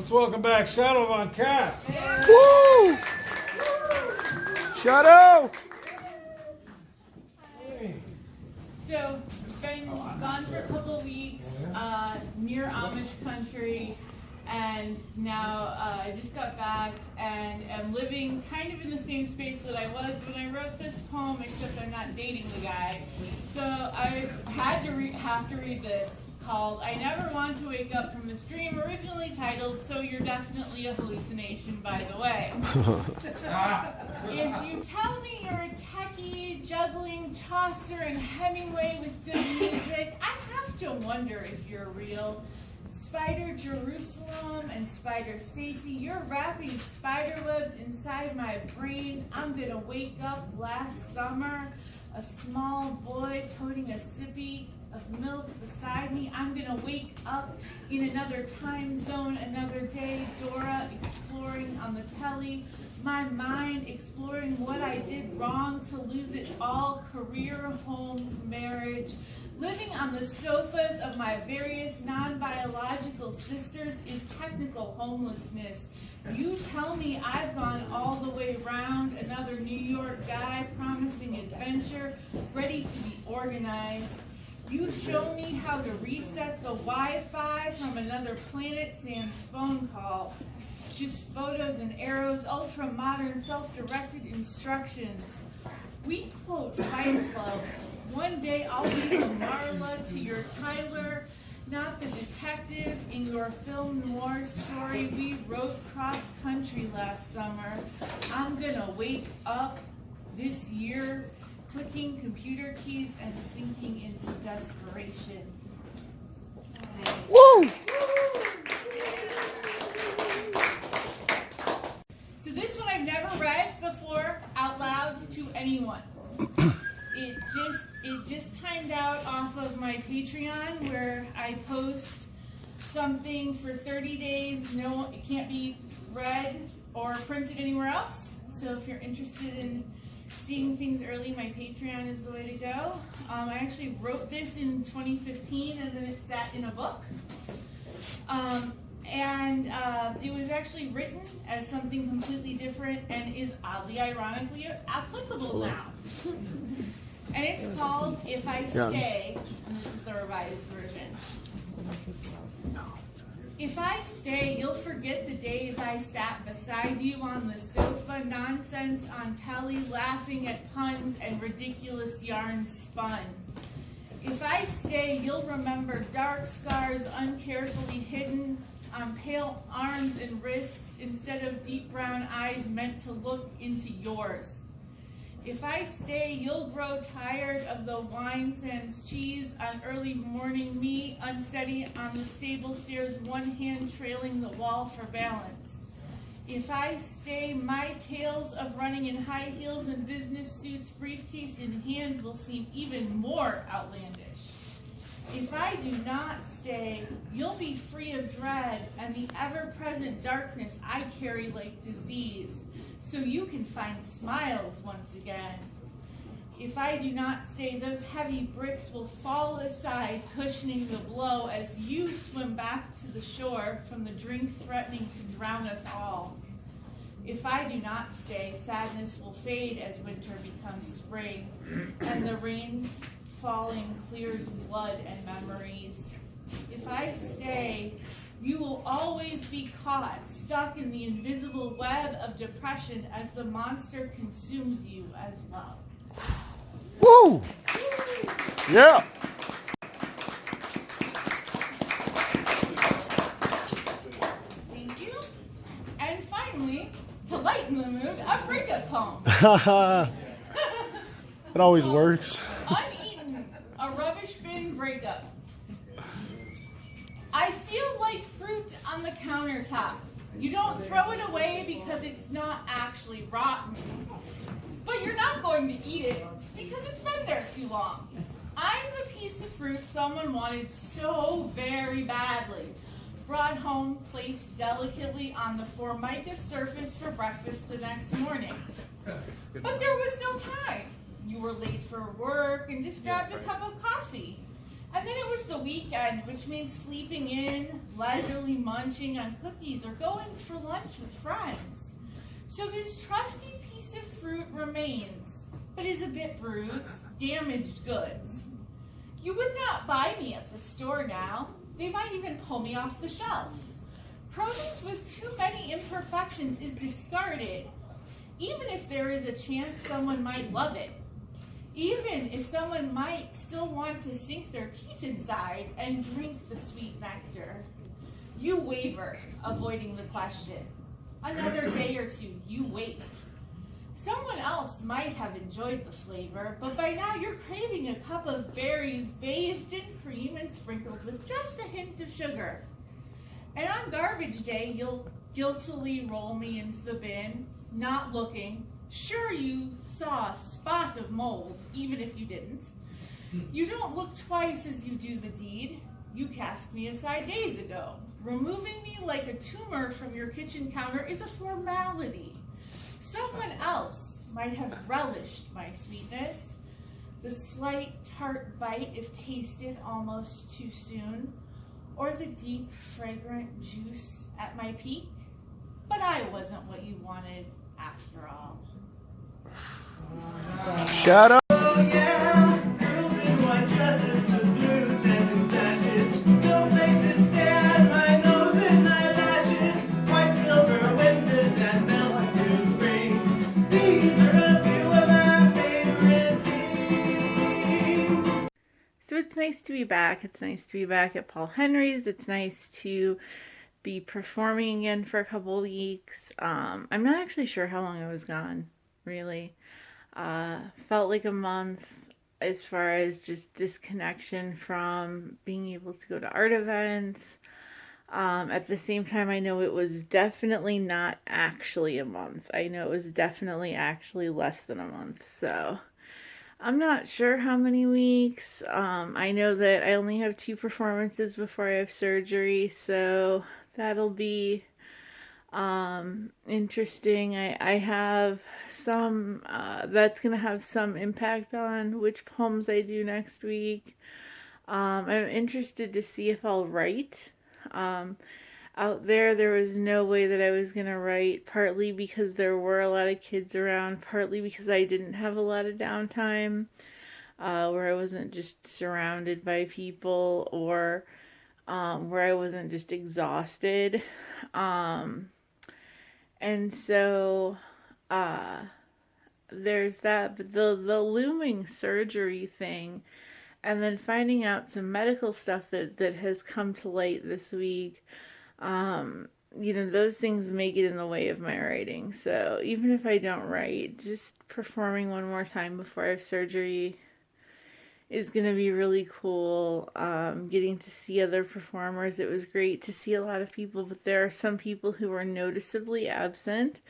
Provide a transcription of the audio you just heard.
Let's welcome back Shadow Von Cat. Woo! Shadow! So, been gone for a couple of weeks, near Amish country, and now I just got back and am living kind of in the same space that I was when I wrote this poem, except I'm not dating the guy. So I had to have to read this, called I Never Want to Wake Up from This Dream, originally titled So You're Definitely a Hallucination, by the way. If you tell me you're a techie juggling Chaucer and Hemingway with good music, I have to wonder if you're real. Spider Jerusalem and Spider Stacy, you're wrapping spider webs inside my brain. I'm gonna wake up last summer, a small boy toting a sippy of milk beside me. I'm gonna wake up in another time zone, another day. Dora exploring on the telly, my mind exploring what I did wrong to lose it all. Career, home, marriage. Living on the sofas of my various non-biological sisters is technical homelessness. You tell me I've gone all the way round, another New York guy promising adventure, ready to be organized. You show me how to reset the Wi-Fi from another planet sans phone call. Just photos and arrows, ultra-modern, self-directed instructions. We quote Fight Club. One day I'll be the Marla to your Tyler, not the detective in your film noir story we wrote cross-country last summer. I'm gonna wake up this year, clicking computer keys and sinking into desperation. Woo! So this one I've never read before out loud to anyone. It just timed out off of my Patreon, where I post something for 30 days. No, it can't be read or printed anywhere else. So if you're interested in seeing things early, my Patreon is the way to go. I actually wrote this in 2015, and then it sat in a book. It was actually written as something completely different and is oddly, ironically applicable now. And it's called If I Stay, and this is the revised version. If I stay, you'll forget the days I sat beside you on the sofa, nonsense on telly, laughing at puns and ridiculous yarns spun. If I stay, you'll remember dark scars uncarefully hidden on pale arms and wrists instead of deep brown eyes meant to look into yours. If I stay, you'll grow tired of the wine sans cheese on early morning me, unsteady on the stable stairs, one hand trailing the wall for balance. If I stay, my tales of running in high heels and business suits, briefcase in hand, will seem even more outlandish. If I do not stay, you'll be free of dread and the ever-present darkness I carry like disease, so you can find smiles once again. If I do not stay, those heavy bricks will fall aside, cushioning the blow as you swim back to the shore from the drink threatening to drown us all. If I do not stay, sadness will fade as winter becomes spring, and the rains falling clears blood and memories. If I stay, you will always be caught, stuck in the invisible web of depression as the monster consumes you as well. Woo! Yeah! Thank you. And finally, to lighten the mood, a breakup poem. It always works. Uneaten, a rubbish bin breakup. I feel like fruit on the countertop. You don't throw it away because it's not actually rotten. But you're not going to eat it because it's been there too long. I'm the piece of fruit someone wanted so very badly. Brought home, placed delicately on the Formica surface for breakfast the next morning. But there was no time. You were late for work and just grabbed a cup of coffee. And then it was the weekend, which means sleeping in, leisurely munching on cookies, or going for lunch with friends. So this trusty piece of fruit remains, but is a bit bruised, damaged goods. You would not buy me at the store now. They might even pull me off the shelf. Produce with too many imperfections is discarded, even if there is a chance someone might love it. Even if someone might still want to sink their teeth inside and drink the sweet nectar. You waver, avoiding the question. Another day or two, you wait. Someone else might have enjoyed the flavor, but by now you're craving a cup of berries bathed in cream and sprinkled with just a hint of sugar. And on garbage day, you'll guiltily roll me into the bin, not looking. Sure, you saw a spot of mold, even if you didn't. You don't look twice as you do the deed. You cast me aside days ago. Removing me like a tumor from your kitchen counter is a formality. Someone else might have relished my sweetness, the slight tart bite if tasted almost too soon, or the deep, fragrant juice at my peak. But I wasn't what you wanted after all. Shut up. Oh yeah, girls in white dresses with blue satin sashes, snowflakes that stare at my nose and eyelashes, white silver winters that melt to spring. These are a few of my favorite things. So it's nice to be back. It's nice to be back at Paul Henry's. It's nice to be performing again for a couple weeks. I'm not actually sure how long I was gone, really. Felt like a month as far as just disconnection from being able to go to art events. At the same time, I know it was definitely not actually a month. I know it was definitely actually less than a month. So I'm not sure how many weeks. I know that I only have 2 performances before I have surgery, so that'll be interesting. I have some, that's going to have some impact on which poems I do next week. I'm interested to see if I'll write. Out there was no way that I was going to write, partly because there were a lot of kids around, partly because I didn't have a lot of downtime, where I wasn't just surrounded by people, or where I wasn't just exhausted. And so there's that, but the looming surgery thing, and then finding out some medical stuff that has come to light this week, you know, those things may get in the way of my writing. So even if I don't write, just performing one more time before I have surgery is going to be really cool. Getting to see other performers. It was great to see a lot of people, but there are some people who are noticeably absent.